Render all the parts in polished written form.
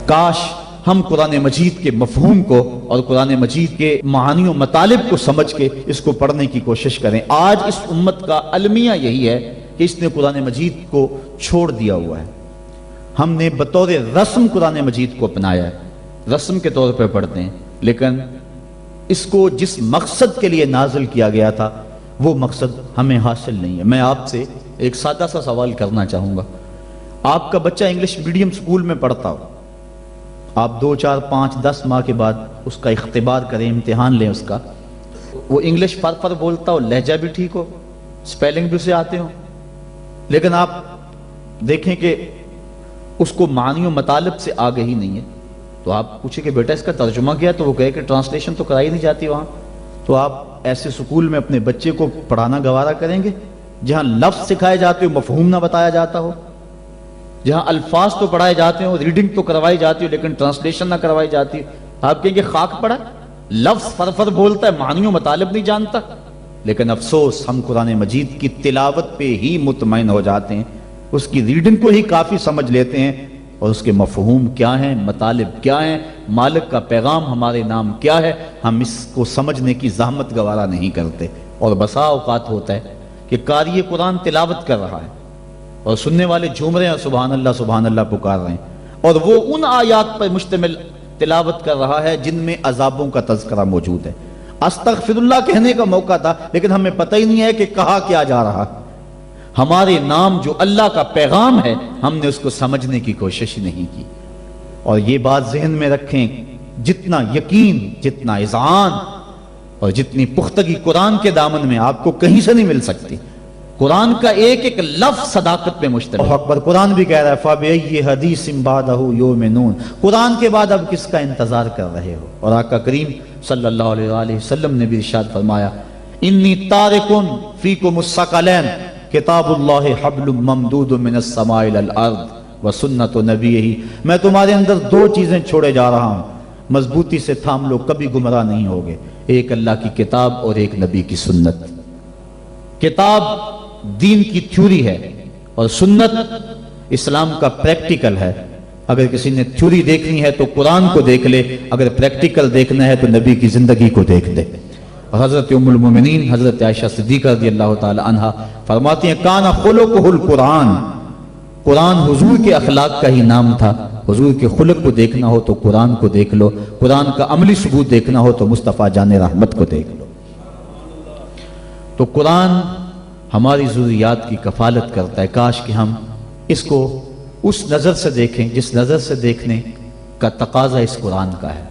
کاش ہم قرآن مجید کے مفہوم کو اور قرآن مجید کے معانی و مطالب کو سمجھ کے اس کو پڑھنے کی کوشش کریں۔ آج اس امت کا المیہ یہی ہے کہ اس نے قرآن مجید کو چھوڑ دیا ہوا ہے۔ ہم نے بطور رسم قرآن مجید کو اپنایا ہے، رسم کے طور پہ پڑھتے ہیں، لیکن اس کو جس مقصد کے لیے نازل کیا گیا تھا وہ مقصد ہمیں حاصل نہیں ہے۔ میں آپ سے ایک سادہ سا سوال کرنا چاہوں گا۔ آپ کا بچہ انگلش میڈیم سکول میں پڑھتا ہو، آپ 2 4 5 10 ماہ کے بعد اس کا اختبار کریں، امتحان لیں اس کا، وہ انگلش فر بولتا ہو، لہجہ بھی ٹھیک ہو، سپیلنگ بھی اسے آتے ہوں، لیکن آپ دیکھیں کہ اس کو معنی و مطالب سے آگہی نہیں ہے، تو آپ پوچھیں کہ بیٹا اس کا ترجمہ کیا، تو وہ کہے کہ ٹرانسلیشن تو کرائی نہیں جاتی وہاں۔ تو آپ ایسے سکول میں اپنے بچے کو پڑھانا گوارا کریں گے جہاں لفظ سکھائے جاتے ہو، مفہوم نہ بتایا جاتا ہو، جہاں الفاظ تو پڑھائے جاتے ہوں، ریڈنگ تو کروائی جاتی ہو لیکن ٹرانسلیشن نہ کروائی جاتی؟ آپ کہیں گے خاک پڑا، لفظ فر بولتا ہے، معنی و مطالب نہیں جانتا۔ لیکن افسوس، ہم قرآن مجید کی تلاوت پہ ہی مطمئن ہو جاتے ہیں، اس کی ریڈنگ کو ہی کافی سمجھ لیتے ہیں، اور اس کے مفہوم کیا ہیں، مطالب کیا ہیں، مالک کا پیغام ہمارے نام کیا ہے، ہم اس کو سمجھنے کی زحمت گوارا نہیں کرتے۔ اور بسا اوقات ہوتا ہے کہ قاری قرآن تلاوت کر رہا ہے اور سننے والے جھوم رہے ہیں، سبحان اللہ پکار رہے ہیں، اور وہ ان آیات پر مشتمل تلاوت کر رہا ہے جن میں عذابوں کا تذکرہ موجود ہے۔ استغفر اللہ کہنے کا موقع تھا لیکن ہمیں پتہ ہی نہیں ہے کہ کہا کیا جا رہا۔ ہمارے نام جو اللہ کا پیغام ہے، ہم نے اس کو سمجھنے کی کوشش ہی نہیں کی۔ اور یہ بات ذہن میں رکھیں، جتنا یقین، جتنا اذعان اور جتنی پختگی قرآن کے دامن میں آپ کو کہیں سے نہیں مل سکتی۔ قرآن کا ایک ایک لفظ صداقت پہ مشتمل ہے۔ اکبر قرآن بھی کہہ رہا ہے فَبِأَيِّ حَدِيثٍ بَعْدَهُ يُؤْمِنُونَ، قرآن کے بعد اب کس کا انتظار کر رہے ہو؟ اور آقا کریم صلی اللہ علیہ وآلہ وسلم نے بھی ارشاد فرمایا انی تارکن فیکم الثقلین کتاب اللہ حبل ممدود من السماء الی الارض وسنت نبیہ، میں تمہارے اندر 2 چیزیں چھوڑے جا رہا ہوں، مضبوطی سے تھام لو، کبھی گمراہ نہیں ہوگے، ایک اللہ کی کتاب اور ایک نبی کی سنت۔ کتاب دین کی تھیوری ہے اور سنت اسلام کا پریکٹیکل ہے۔ اگر کسی نے تھیوری دیکھنی ہے تو قرآن کو دیکھ لے، اگر پریکٹیکل دیکھنا ہے تو نبی کی زندگی کو دیکھ لے۔ حضرت ام المومنین حضرت عائشہ صدیقہ رضی اللہ تعالی عنہا فرماتی ہیں کان خلقہ القرآن، قرآن حضور کے اخلاق کا ہی نام تھا۔ حضور کے خلق کو دیکھنا ہو تو قرآن کو دیکھ لو، قرآن کا عملی ثبوت دیکھنا ہو تو مصطفیٰ جان رحمت کو دیکھ لو۔ تو قرآن ہماری ضروریات کی کفالت کرتا ہے، کاش کہ ہم اس کو اس نظر سے دیکھیں جس نظر سے دیکھنے کا تقاضا اس قرآن کا ہے۔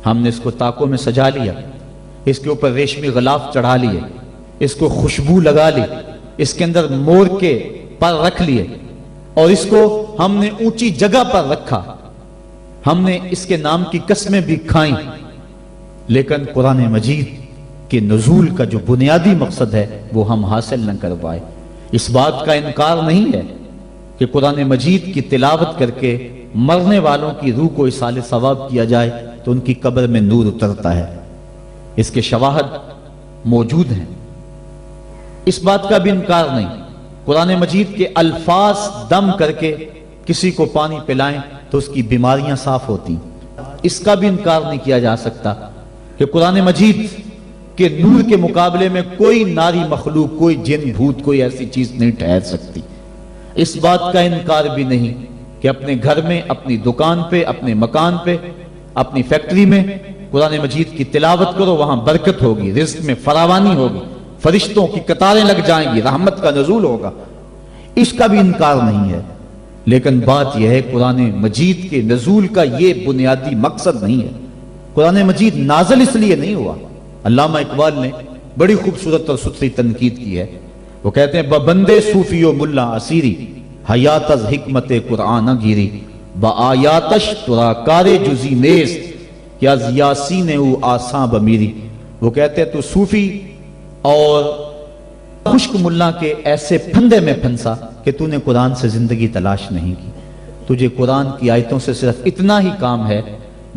ہم نے اس کو طاقوں میں سجا لیا، اس کے اوپر ریشمی غلاف چڑھا لیے، اس کو خوشبو لگا لی، اس کے اندر مور کے پر رکھ لیے، اور اس کو ہم نے اونچی جگہ پر رکھا، ہم نے اس کے نام کی قسمیں بھی کھائیں، لیکن قرآن مجید کے نزول کا جو بنیادی مقصد ہے وہ ہم حاصل نہ کر پائے۔ اس بات کا انکار نہیں ہے کہ قرآن مجید کی تلاوت کر کے مرنے والوں کی روح کو اصال ثواب کیا جائے تو ان کی قبر میں نور اترتا ہے، اس کے شواہد موجود ہیں، اس بات کا بھی انکار نہیں۔ قرآن مجید کے الفاظ دم کر کے کسی کو پانی پلائیں تو اس کی بیماریاں صاف ہوتی، اس کا بھی انکار نہیں کیا جا سکتا کہ قرآن مجید کہ نور کے مقابلے میں کوئی ناری مخلوق، کوئی جن بھوت، کوئی ایسی چیز نہیں ٹھہر سکتی۔ اس بات کا انکار بھی نہیں کہ اپنے گھر میں، اپنی دکان پہ، اپنے مکان پہ، اپنی فیکٹری میں قرآن مجید کی تلاوت کرو، وہاں برکت ہوگی، رزق میں فراوانی ہوگی، فرشتوں کی قطاریں لگ جائیں گی، رحمت کا نزول ہوگا، اس کا بھی انکار نہیں ہے۔ لیکن بات یہ ہے قرآن مجید کے نزول کا یہ بنیادی مقصد نہیں ہے۔ قرآن مجید نازل اس لیے نہیں ہوا۔ علامہ اقبال نے بڑی خوبصورت اور ستھری تنقید کی ہے، وہ کہتے ہیں بندے صوفی و ملا اسیری حیات از حکمت قرآن گیری با آیاتش ترا کار جزی نیست یا یاسین او آساں بمیری۔ وہ کہتے ہیں تو صوفی اور خشک ملا کے ایسے پھندے میں پھنسا کہ تو نے قرآن سے زندگی تلاش نہیں کی، تجھے قرآن کی آیتوں سے صرف اتنا ہی کام ہے،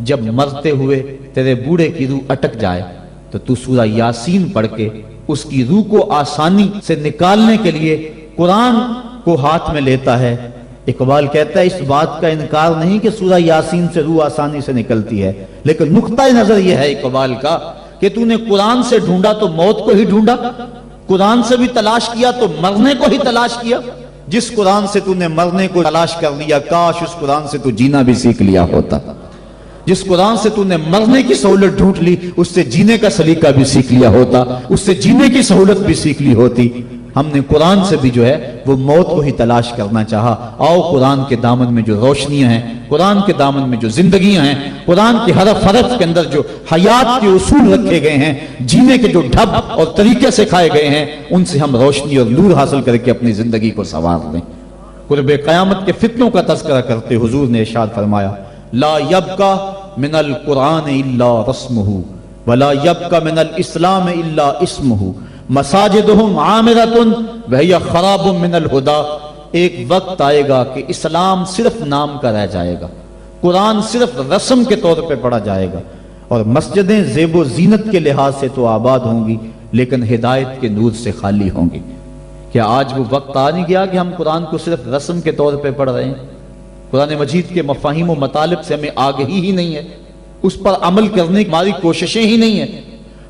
جب مرتے ہوئے تیرے بوڑھے کی روح اٹک جائے تو تو سورہ یاسین پڑھ کے اس کی روح کو آسانی سے نکالنے کے لیے قرآن کو ہاتھ میں لیتا ہے، اقبال کہتا ہے اس بات کا انکار نہیں کہ سورہ یاسین سے روح آسانی سے نکلتی ہے، لیکن نقطہ نظر یہ ہے اقبال کا کہ تو نے قرآن سے ڈھونڈا تو موت کو ہی ڈھونڈا، قرآن سے بھی تلاش کیا تو مرنے کو ہی تلاش کیا۔ جس قرآن سے تو نے مرنے کو تلاش کر لیا، کاش اس قرآن سے تو جینا بھی سیکھ لیا ہوتا۔ جس قرآن سے تو نے مرنے کی سہولت ڈھونڈ لی، اس سے جینے کا سلیقہ بھی سیکھ لیا ہوتا، اس سے جینے کی سہولت بھی سیکھ لی ہوتی۔ ہم نے قرآن سے بھی جو ہے وہ موت کو ہی تلاش کرنا چاہا۔ آؤ قرآن کے دامن میں جو روشنیاں ہیں، قرآن کے دامن میں جو زندگیاں ہیں، قرآن کے حرف حرف کے اندر جو حیات کے اصول رکھے گئے ہیں، جینے کے جو ڈھب اور طریقے سکھائے گئے ہیں، ان سے ہم روشنی اور نور حاصل کر کے اپنی زندگی کو سنوار لیں۔ قرب قیامت کے فتنوں کا تذکرہ کرتے حضور نے ارشاد فرمایا، لا یبقى من القرآن الا رسمہ ولا یبقى من الاسلام الا اسمہ مساجدہم عامرۃ وہی خراب من الہدی۔ ایک وقت آئے گا کہ اسلام صرف نام کا رہ جائے گا، قرآن صرف رسم کے طور پہ پڑھا جائے گا، اور مسجدیں زیب و زینت کے لحاظ سے تو آباد ہوں گی لیکن ہدایت کے نور سے خالی ہوں گی۔ کیا آج وہ وقت آ نہیں گیا کہ ہم قرآن کو صرف رسم کے طور پہ پڑھ رہے ہیں؟ قرآن مجید کے مفاہیم و مطالب سے ہمیں آگہی ہی نہیں ہے، اس پر عمل کرنے کی ہماری کوششیں ہی نہیں ہیں۔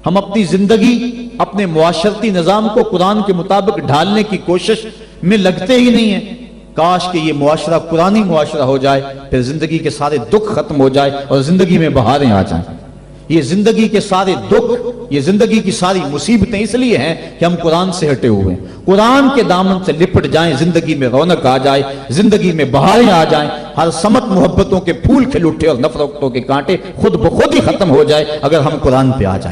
ہم اپنی زندگی، اپنے معاشرتی نظام کو قرآن کے مطابق ڈھالنے کی کوشش میں لگتے ہی نہیں ہیں۔ کاش کہ یہ معاشرہ قرآنی معاشرہ ہو جائے، پھر زندگی کے سارے دکھ ختم ہو جائے اور زندگی میں بہاریں آ جائیں۔ یہ زندگی کے سارے دکھ، یہ زندگی کی ساری مصیبتیں اس لیے ہیں کہ ہم قرآن سے ہٹے ہوئے ہیں۔ قرآن کے دامن سے لپٹ جائیں، زندگی میں رونق آ جائے، زندگی میں بہاریں آ جائیں، ہر سمت محبتوں کے پھول کھل اٹھے اور نفرتوں کے کانٹے خود بخود ہی ختم ہو جائے اگر ہم قرآن پہ آ جائیں۔